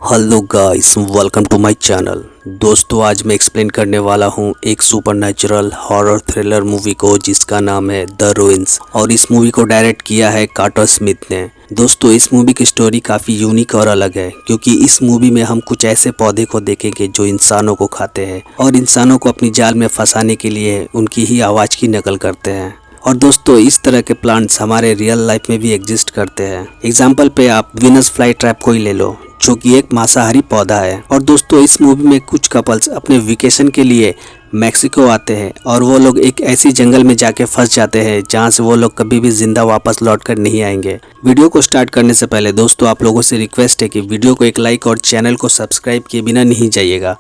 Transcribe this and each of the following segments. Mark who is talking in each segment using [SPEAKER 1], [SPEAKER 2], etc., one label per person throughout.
[SPEAKER 1] Hello guys, welcome to my channel. दोस्तों, आज मैं एक्सप्लेन करने वाला हूँ एक सुपरनैचुरल हॉरर थ्रिलर मूवी को जिसका नाम है द रुइंस, और इस मूवी को डायरेक्ट किया है कार्टर स्मिथ ने। दोस्तों, इस मूवी की स्टोरी काफ़ी यूनिक और अलग है क्योंकि इस मूवी में हम कुछ ऐसे पौधे को देखेंगे जो इंसानों को खाते हैं और इंसानों को अपनी जाल में फंसाने के लिए उनकी ही आवाज़ की नकल करते हैं। और दोस्तों, इस तरह के प्लांट्स हमारे रियल लाइफ में भी एग्जिस्ट करते हैं। एग्जाम्पल पे आप वीनस फ्लाई ट्रैप को ही ले लो, जो कि एक मांसाहारी पौधा है। और दोस्तों, इस मूवी में कुछ कपल्स अपने वेकेशन के लिए मैक्सिको आते हैं और वो लोग एक ऐसी जंगल में जाके फंस जाते हैं जहां से वो लोग कभी भी जिंदा वापस लौट कर नहीं आएंगे। वीडियो को स्टार्ट करने से पहले दोस्तों, आप लोगों से रिक्वेस्ट है कि वीडियो को एक लाइक और चैनल को सब्सक्राइब किए बिना नहीं जाइएगा,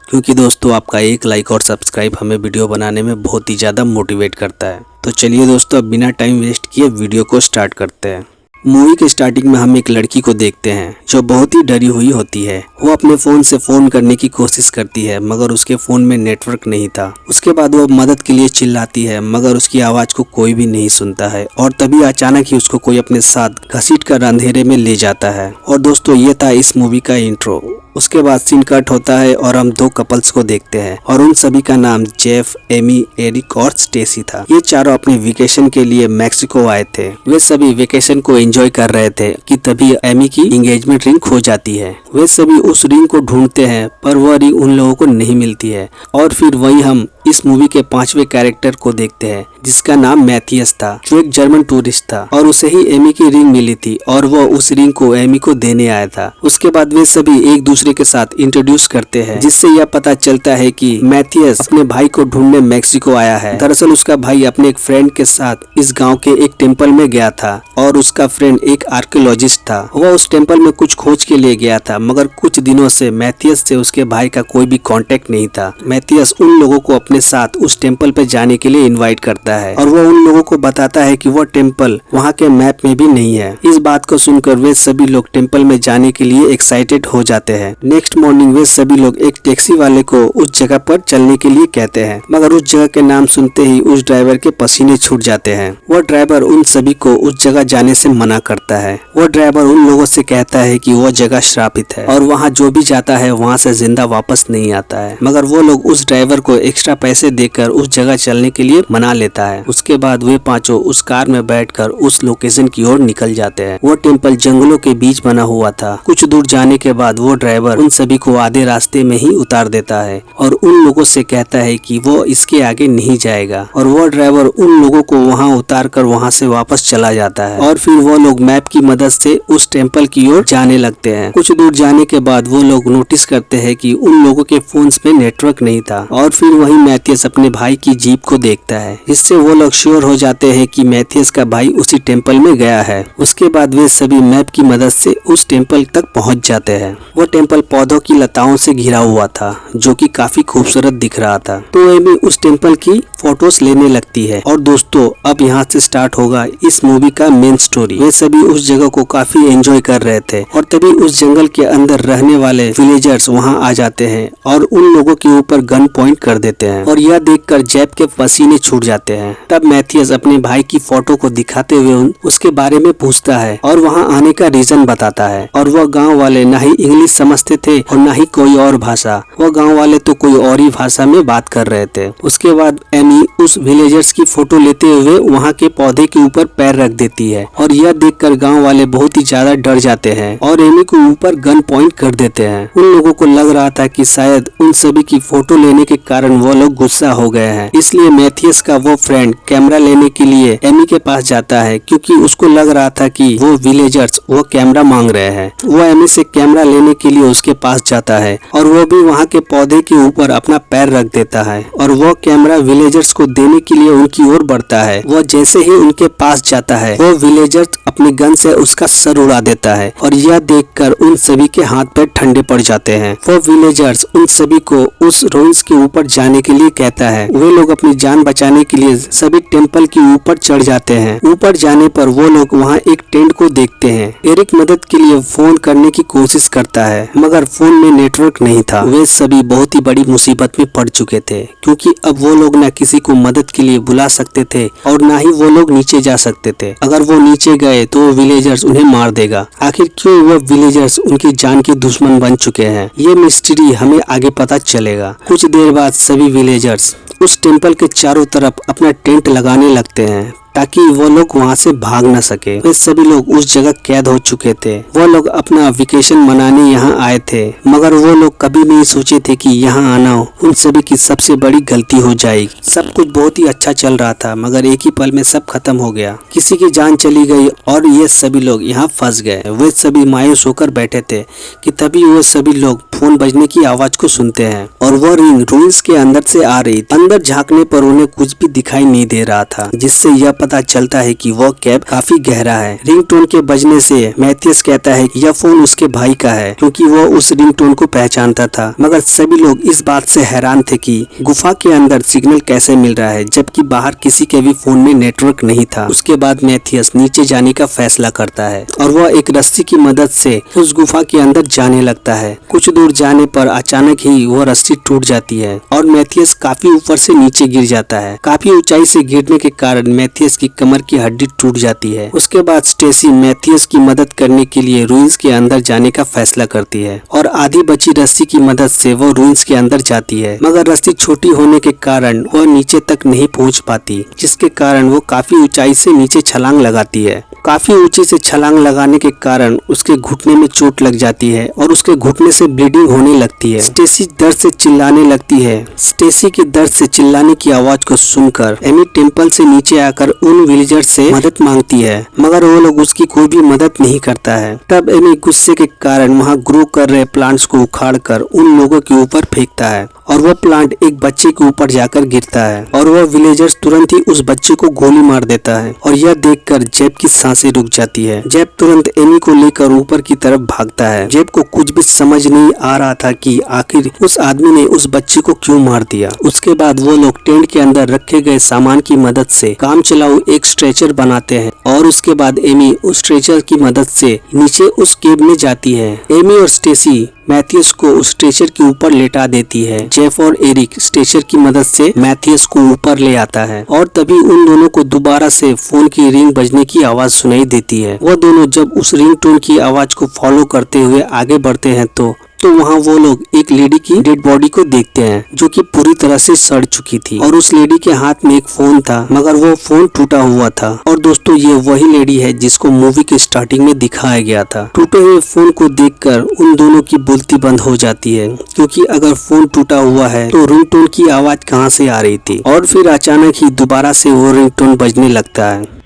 [SPEAKER 1] क्योंकि दोस्तों आपका एक लाइक और सब्सक्राइब हमें वीडियो बनाने में बहुत ही ज़्यादा मोटिवेट करता है। तो चलिए दोस्तों, अब बिना टाइम वेस्ट किए वीडियो को स्टार्ट करते हैं। मूवी के स्टार्टिंग में हम एक लड़की को देखते हैं जो बहुत ही डरी हुई होती है। वो अपने फोन से फोन करने की कोशिश करती है मगर उसके फोन में नेटवर्क नहीं था। उसके बाद वो मदद के लिए चिल्लाती है मगर उसकी आवाज को कोई भी नहीं सुनता है, और तभी अचानक ही उसको कोई अपने साथ घसीट कर अंधेरे में ले जाता है। और दोस्तों, ये था इस मूवी का इंट्रो। उसके बाद सीन कट होता है और हम दो कपल्स को देखते हैं और उन सभी का नाम जेफ, एमी, एरिक और स्टेसी था। ये चारों अपने वेकेशन के लिए मैक्सिको आए थे। वे सभी वेकेशन को एंजॉय कर रहे थे कि तभी एमी की एंगेजमेंट रिंग खो जाती है। वे सभी उस रिंग को ढूंढते हैं पर वह रिंग उन लोगों को नहीं मिलती है। और फिर वही हम इस मूवी के 5वें कैरेक्टर को देखते हैं जिसका नाम मैथियस था, जो एक जर्मन टूरिस्ट था और उसे ही एमी की रिंग मिली थी और वह उस रिंग को एमी को देने आया था। उसके बाद वे सभी एक दूसरे के साथ इंट्रोड्यूस करते हैं, जिससे यह पता चलता है कि मैथियस अपने भाई को ढूंढने मैक्सिको आया है। दरअसल उसका भाई अपने एक फ्रेंड के साथ इस गाँव के एक टेम्पल में गया था और उसका फ्रेंड एक आर्कियोलॉजिस्ट था। वह उस टेम्पल में कुछ खोज के लिए गया था मगर कुछ दिनों से मैथियस से उसके भाई का कोई भी कांटेक्ट नहीं था। मैथियस उन लोगों को अपने साथ उस टेम्पल पे जाने के लिए इनवाइट करता है और वो उन लोगों को बताता है कि वो टेम्पल वहाँ के मैप में भी नहीं है। इस बात को सुनकर वे सभी लोग टेम्पल में जाने के लिए एक्साइटेड हो जाते हैं। नेक्स्ट मॉर्निंग वे सभी लोग एक टैक्सी वाले को उस जगह पर चलने के लिए कहते हैं, मगर उस जगह के नाम सुनते ही उस ड्राइवर के पसीने छूट जाते हैं। वह ड्राइवर उन सभी को उस जगह जाने से मना करता है। वह ड्राइवर उन लोगों से कहता है कि वह जगह श्रापित है और वहाँ जो भी जाता है वहाँ से जिंदा वापस नहीं आता है, मगर वो लोग उस ड्राइवर को एक्स्ट्रा पैसे देकर उस जगह चलने के लिए मना लेता है। उसके बाद वे पांचों उस कार में बैठकर उस लोकेशन की ओर निकल जाते हैं। वो टेम्पल जंगलों के बीच बना हुआ था। कुछ दूर जाने के बाद वो ड्राइवर उन सभी को आधे रास्ते में ही उतार देता है और उन लोगों से कहता है कि वो इसके आगे नहीं जाएगा, और वो ड्राइवर उन लोगों को वहाँ उतार कर वहाँ से वापस चला जाता है। और फिर वो लोग मैप की मदद से उस टेम्पल की ओर जाने लगते हैं। कुछ दूर जाने के बाद वो लोग नोटिस करते हैं कि उन लोगों के फोन्स में नेटवर्क नहीं था, और फिर वही मैथियस अपने भाई की जीप को देखता है, जिससे वो लोग श्योर हो जाते हैं कि मैथियस का भाई उसी टेम्पल में गया है। उसके बाद वे सभी मैप की मदद से उस टेम्पल तक पहुंच जाते हैं। वो टेम्पल पौधों की लताओं से घिरा हुआ था जो कि काफी खूबसूरत दिख रहा था। तो एमी उस टेम्पल की फोटोज लेने लगती है। और दोस्तों, अब यहाँ से स्टार्ट होगा इस मूवी का मेन स्टोरी। वे सभी उस जगह को काफी एंजॉय कर रहे थे और तभी उस जंगल के अंदर रहने वाले विलेजर्स वहाँ आ जाते हैं और उन लोगों के ऊपर गन पॉइंट कर देते हैं, और यह देखकर जेफ के पसीने छूट जाते हैं। तब मैथियस अपने भाई की फोटो को दिखाते हुए उसके बारे में पूछता है और वहाँ आने का रीजन बताता है। और वह गांव वाले ना ही इंग्लिश समझते थे और ना ही कोई और भाषा। वह गांव वाले तो कोई और ही भाषा में बात कर रहे थे। उसके बाद एमी उस विलेजर्स की फोटो लेते हुए वहाँ के पौधे के ऊपर पैर रख देती है, और यह देखकर गाँव वाले बहुत ही ज्यादा डर जाते हैं और एमी को ऊपर गन पॉइंट कर देते हैं। उन लोगों को लग रहा था कि शायद उन सभी की फोटो लेने के कारण वो लोग गुस्सा हो गए हैं, इसलिए मैथियस का वो फ्रेंड कैमरा लेने के लिए एमी के पास जाता है क्योंकि उसको लग रहा था कि वो विलेजर्स वो कैमरा मांग रहे हैं। वो एमी से कैमरा लेने के लिए उसके पास जाता है और वो भी वहाँ के पौधे के ऊपर अपना पैर रख देता है, और वो कैमरा विलेजर्स को देने के लिए उनकी ओर बढ़ता है। वो जैसे ही उनके पास जाता है वो विलेजर्स अपनी गन से उसका सर उड़ा देता है, और यह देखकर उन सभी के हाथ पैर ठंडे पड़ जाते हैं। वो विलेजर्स उन सभी को उस रुइंस के ऊपर जाने के लिए कहता है। वे लोग अपनी जान बचाने के लिए सभी टेम्पल के ऊपर चढ़ जाते हैं। ऊपर जाने पर वो लोग वहाँ एक टेंट को देखते हैं। एरिक मदद के लिए फोन करने की कोशिश करता है मगर फोन में नेटवर्क नहीं था। वे सभी बहुत ही बड़ी मुसीबत में पड़ चुके थे, क्योंकि अब वो लोग न किसी को मदद के लिए बुला सकते थे और न ही वो लोग नीचे जा सकते थे। अगर वो नीचे गए तो विलेजर्स उन्हें मार देगा। आखिर क्यों वह विलेजर्स उनकी जान के दुश्मन बन चुके हैं, ये मिस्ट्री हमें आगे पता चलेगा। कुछ देर बाद सभी विलेजर्स उस टेम्पल के चारों तरफ अपना टेंट लगाने लगते हैं ताकि वो लोग वहाँ से भाग न सके। वे सभी लोग उस जगह कैद हो चुके थे। वो लोग अपना वेकेशन मनाने यहाँ आए थे, मगर वो लोग कभी नहीं सोचे थे कि यहाँ आना उन सभी की सबसे बड़ी गलती हो जाएगी। सब कुछ बहुत ही अच्छा चल रहा था, मगर एक ही पल में सब खत्म हो गया। किसी की जान चली गई और ये सभी लोग यहाँ फंस गए। वे सभी मायूस होकर बैठे थे कि तभी वो सभी लोग फोन बजने की आवाज को सुनते हैं और वो रिंग रूइंस के अंदर से आ रही थी। अंदर झांकने पर उन्हें कुछ भी दिखाई नहीं दे रहा था, जिससे यह पता चलता है कि वो कैब काफी गहरा है। रिंगटोन के बजने से मैथियस कहता है कि यह फोन उसके भाई का है, क्योंकि वो उस रिंगटोन को पहचानता था। मगर सभी लोग इस बात से हैरान थे कि गुफा के अंदर सिग्नल कैसे मिल रहा है, जबकि बाहर किसी के भी फोन में नेटवर्क नहीं था। उसके बाद मैथियस नीचे जाने का फैसला करता है और वह एक रस्सी की मदद से उस गुफा के अंदर जाने लगता है। कुछ दूर जाने पर अचानक ही वह रस्सी टूट जाती है और मैथियस काफी ऊपर से नीचे गिर जाता है। काफी ऊंचाई से गिरने के कारण मैथियस की कमर की हड्डी टूट जाती है। उसके बाद स्टेसी मैथियस की मदद करने के लिए रूइंस के अंदर जाने का फैसला करती है और आधी बची रस्सी की मदद से वो रूइंस के अंदर जाती है, मगर रस्सी छोटी होने के कारण वह नीचे तक नहीं पहुंच पाती, जिसके कारण वो काफी ऊंचाई से नीचे छलांग लगाती है। काफी ऊंची से छलांग लगाने के कारण उसके घुटने में चोट लग जाती है और उसके घुटने से ब्लीडिंग होने लगती है। स्टेसी दर्द से चिल्लाने लगती है। स्टेसी के दर्द से चिल्लाने की आवाज को सुनकर एमी टेम्पल से नीचे आकर उन विलेजर्स से मदद मांगती है, मगर वो लोग उसकी कोई भी मदद नहीं करता है। तब एमी गुस्से के कारण वहाँ ग्रो कर रहे प्लांट्स को उखाड़कर उन लोगों के ऊपर फेंकता है और वह प्लांट एक बच्चे के ऊपर जाकर गिरता है और वह विलेजर्स तुरंत ही उस बच्चे को गोली मार देता है। और यह देखकर जेब की सांसें रुक जाती है। जेब तुरंत एमी को लेकर ऊपर की तरफ भागता है। जेब को कुछ भी समझ नहीं आ रहा था कि आखिर उस आदमी ने उस बच्चे को क्यों मार दिया। उसके बाद वो लोग टेंट के अंदर रखे गए सामान की मदद से काम चलाऊ एक स्ट्रेचर बनाते हैं और उसके बाद एमी उस स्ट्रेचर की मदद से नीचे उस केव में जाती है। एमी और स्टेसी मैथियस को उस स्ट्रेचर के ऊपर लेटा देती है। जेफ और एरिक स्ट्रेचर की मदद से मैथियस को ऊपर ले आता है और तभी उन दोनों को दोबारा से फोन की रिंग बजने की आवाज सुनाई देती है। वह दोनों जब उस रिंगटोन की आवाज को फॉलो करते हुए आगे बढ़ते हैं तो वहाँ वो लोग एक लेडी की डेड बॉडी को देखते हैं, जो कि पूरी तरह से सड़ चुकी थी और उस लेडी के हाथ में एक फोन था, मगर वो फोन टूटा हुआ था। और दोस्तों, ये वही लेडी है जिसको मूवी के स्टार्टिंग में दिखाया गया था। टूटे हुए फोन को देखकर उन दोनों की बोलती बंद हो जाती है, क्योंकि अगर फोन टूटा हुआ है तो रिंगटोन की आवाज कहाँ से आ रही थी। और फिर अचानक ही दोबारा से वो रिंगटोन बजने लगता है।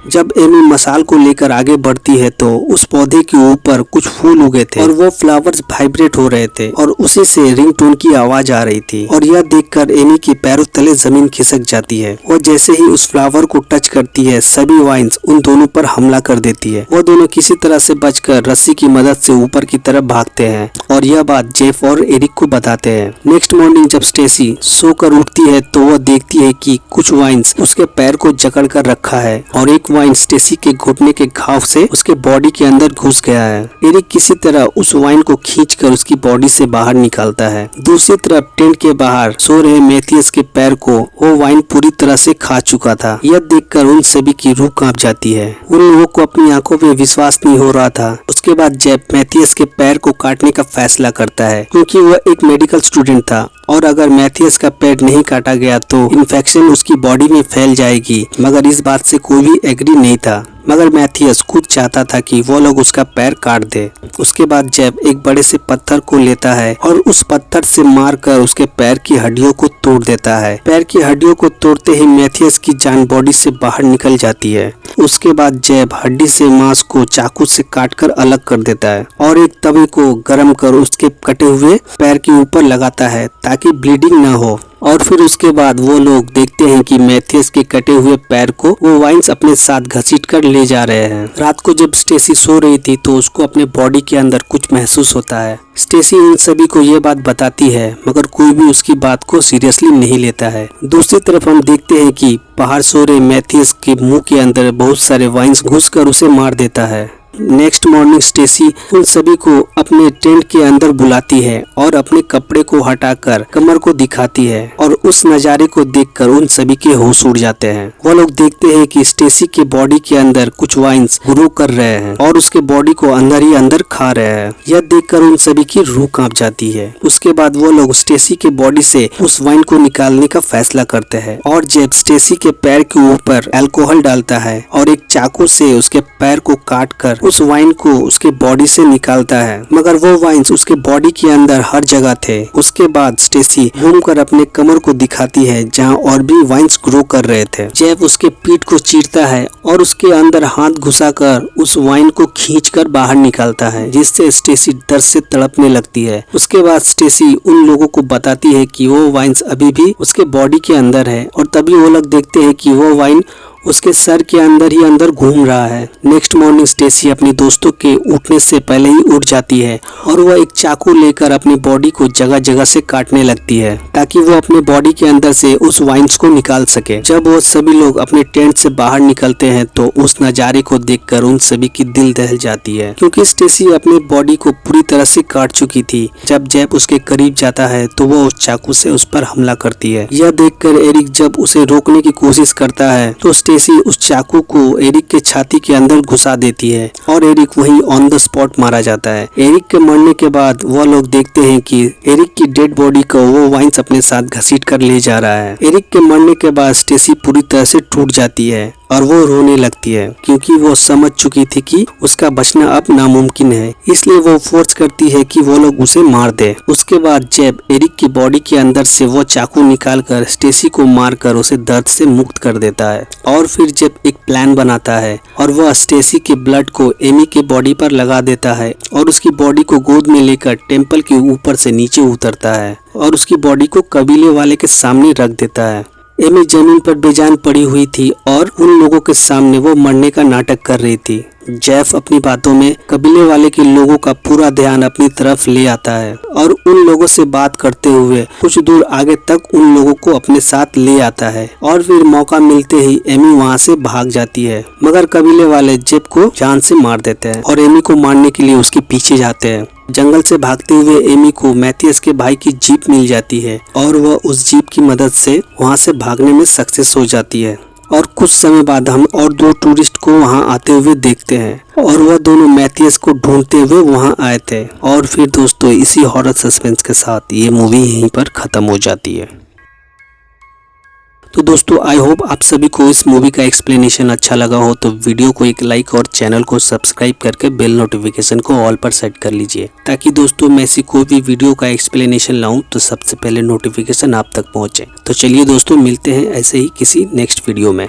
[SPEAKER 1] जब एमी मसाल को लेकर आगे बढ़ती है तो उस पौधे के ऊपर कुछ फूल उगे थे और वो फ्लावर्स वाइब्रेट हो रहे थे और उसी से रिंगटोन की आवाज आ रही थी। और यह देखकर एमी के पैरों तले जमीन खिसक जाती है और जैसे ही उस फ्लावर को टच करती है सभी वाइन्स उन दोनों पर हमला कर देती है। वो दोनों किसी तरह से बचकर रस्सी की मदद से ऊपर की तरफ भागते हैं और यह बात जेफ और एरिक को बताते हैं। नेक्स्ट मॉर्निंग जब स्टेसी सोकर उठती है तो वह देखती है कि कुछ वाइन्स उसके पैर को जकड़ कर रखा है और एक वाइन स्टेसी के घुटने के घाव से उसके बॉडी के अंदर घुस गया है। एरिक किसी तरह उस वाइन को खींचकर उसकी बॉडी से बाहर निकालता है। दूसरी तरफ टेंट के बाहर सो रहे मैथियस के पैर को वो वाइन पूरी तरह से खा चुका था। यह देखकर उन सभी की रूह कांप जाती है। उन लोगों को अपनी आंखों पे विश्वास नहीं हो रहा था। उसके बाद जेफ मैथियस के पैर को काटने का फैसला करता है, क्योंकि वह एक मेडिकल स्टूडेंट था और अगर मैथियस का पैर नहीं काटा गया तो इन्फेक्शन उसकी बॉडी में फैल जाएगी। मगर इस बात से कोई भी एग्री नहीं था, मगर मैथियस खुद चाहता था कि वो लोग उसका पैर काट दे। उसके बाद जेब एक बड़े से पत्थर को लेता है और उस पत्थर से मारकर उसके पैर की हड्डियों को तोड़ देता है। पैर की हड्डियों को तोड़ते ही मैथियस की जान बॉडी से बाहर निकल जाती है। उसके बाद जेब हड्डी से मांस को चाकू से काटकर अलग कर देता है और एक तवे को गर्म कर उसके कटे हुए पैर के ऊपर लगाता है ताकि ब्लीडिंग न हो। और फिर उसके बाद वो लोग देखते हैं कि मैथियस के कटे हुए पैर को वो वाइन्स अपने साथ घसीट कर ले जा रहे हैं। रात को जब स्टेसी सो रही थी तो उसको अपने बॉडी के अंदर कुछ महसूस होता है। स्टेसी उन सभी को ये बात बताती है मगर कोई भी उसकी बात को सीरियसली नहीं लेता है। दूसरी तरफ हम देखते हैं कि बाहर सो रहे मैथियस के मुंह के अंदर बहुत सारे वाइन्स घुसकर उसे मार देता है। नेक्स्ट मॉर्निंग स्टेसी उन सभी को अपने टेंट के अंदर बुलाती है और अपने कपड़े को हटाकर कमर को दिखाती है और उस नज़ारे को देखकर उन सभी के होश उड़ जाते हैं। वो लोग देखते हैं कि स्टेसी के बॉडी के अंदर कुछ वाइन्स ग्रो कर रहे हैं और उसके बॉडी को अंदर ही अंदर खा रहे हैं। यह देखकर उन सभी की रूह कांप जाती है। उसके बाद वो लोग स्टेसी के बॉडी से उस वाइन को निकालने का फैसला करते हैं और जब स्टेसी के पैर के ऊपर अल्कोहल डालता है और एक चाकू से उसके पैर को काट कर उस वाइन को उसके बॉडी से निकालता है, मगर वो वाइन्स उसके बॉडी के अंदर हर जगह थे। उसके बाद स्टेसी घूमकर अपने कमर को दिखाती है जहां और भी वाइन्स ग्रो कर रहे थे। जेफ उसके पीठ को चीरता है और उसके अंदर हाथ घुसाकर उस वाइन को खींचकर बाहर निकालता है, जिससे स्टेसी डर से तड़पने लगती है। उसके बाद स्टेसी उन लोगों को बताती है कि वो वाइन्स अभी भी उसके बॉडी के अंदर है और तभी वो लोग देखते हैं कि वो वाइन उसके सर के अंदर ही अंदर घूम रहा है। नेक्स्ट मॉर्निंग स्टेसी अपने दोस्तों के उठने से पहले ही उठ जाती है और वह एक चाकू लेकर अपनी बॉडी को जगह जगह से काटने लगती है ताकि वो अपने बॉडी के अंदर से उस वाइन्स को निकाल सके। जब वो सभी लोग अपने टेंट से बाहर निकलते हैं तो उस नज़ारे को देखकर उन सभी की दिल दहल जाती है, क्योंकि स्टेसी अपनी बॉडी को पूरी तरह से काट चुकी थी। जब जेफ उसके करीब जाता है तो वो उस चाकू से उस पर हमला करती है। यह देखकर एरिक जब उसे रोकने की कोशिश करता है तो स्टेसी उस चाकू को एरिक के छाती के अंदर घुसा देती है और एरिक वहीं ऑन द स्पॉट मारा जाता है। एरिक के मरने के बाद वो लोग देखते हैं कि एरिक की डेड बॉडी को वो वाइन्स अपने साथ घसीट कर ले जा रहा है। एरिक के मरने के बाद स्टेसी पूरी तरह से टूट जाती है और वो रोने लगती है, क्योंकि वो समझ चुकी थी कि उसका बचना अब नामुमकिन है। इसलिए वो फोर्स करती है कि वो लोग उसे मार दे। उसके बाद जब एरिक की बॉडी के अंदर से वो चाकू निकालकर स्टेसी को मारकर उसे दर्द से मुक्त कर देता है और फिर जब एक प्लान बनाता है और वह स्टेसी के ब्लड को एमी के बॉडी पर लगा देता है और उसकी बॉडी को गोद में लेकर टेम्पल के ऊपर से नीचे उतरता है और उसकी बॉडी को कबीले वाले के सामने रख देता है। एमी जमीन पर बेजान पड़ी हुई थी और उन लोगों के सामने वो मरने का नाटक कर रही थी। जेफ अपनी बातों में कबीले वाले के लोगों का पूरा ध्यान अपनी तरफ ले आता है और उन लोगों से बात करते हुए कुछ दूर आगे तक उन लोगों को अपने साथ ले आता है और फिर मौका मिलते ही एमी वहां से भाग जाती है, मगर कबीले वाले जेफ को जान से मार देते हैं और एमी को मारने के लिए उसके पीछे जाते हैं। जंगल से भागते हुए एमी को मैथियस के भाई की जीप मिल जाती है और वह उस जीप की मदद से वहां से भागने में सक्सेस हो जाती है और कुछ समय बाद हम और दो टूरिस्ट को वहां आते हुए देखते हैं और वह दोनों मैथियस को ढूंढते हुए वहां आए थे। और फिर दोस्तों इसी हॉरर सस्पेंस के साथ ये मूवी यहीं पर खत्म हो जाती है। तो दोस्तों आई होप आप सभी को इस मूवी का एक्सप्लेनेशन अच्छा लगा हो, तो वीडियो को एक लाइक और चैनल को सब्सक्राइब करके बेल नोटिफिकेशन को ऑल पर सेट कर लीजिए, ताकि दोस्तों मैं ऐसी कोई भी वीडियो का एक्सप्लेनेशन लाऊं तो सबसे पहले नोटिफिकेशन आप तक पहुंचे। तो चलिए दोस्तों मिलते हैं ऐसे ही किसी नेक्स्ट वीडियो में।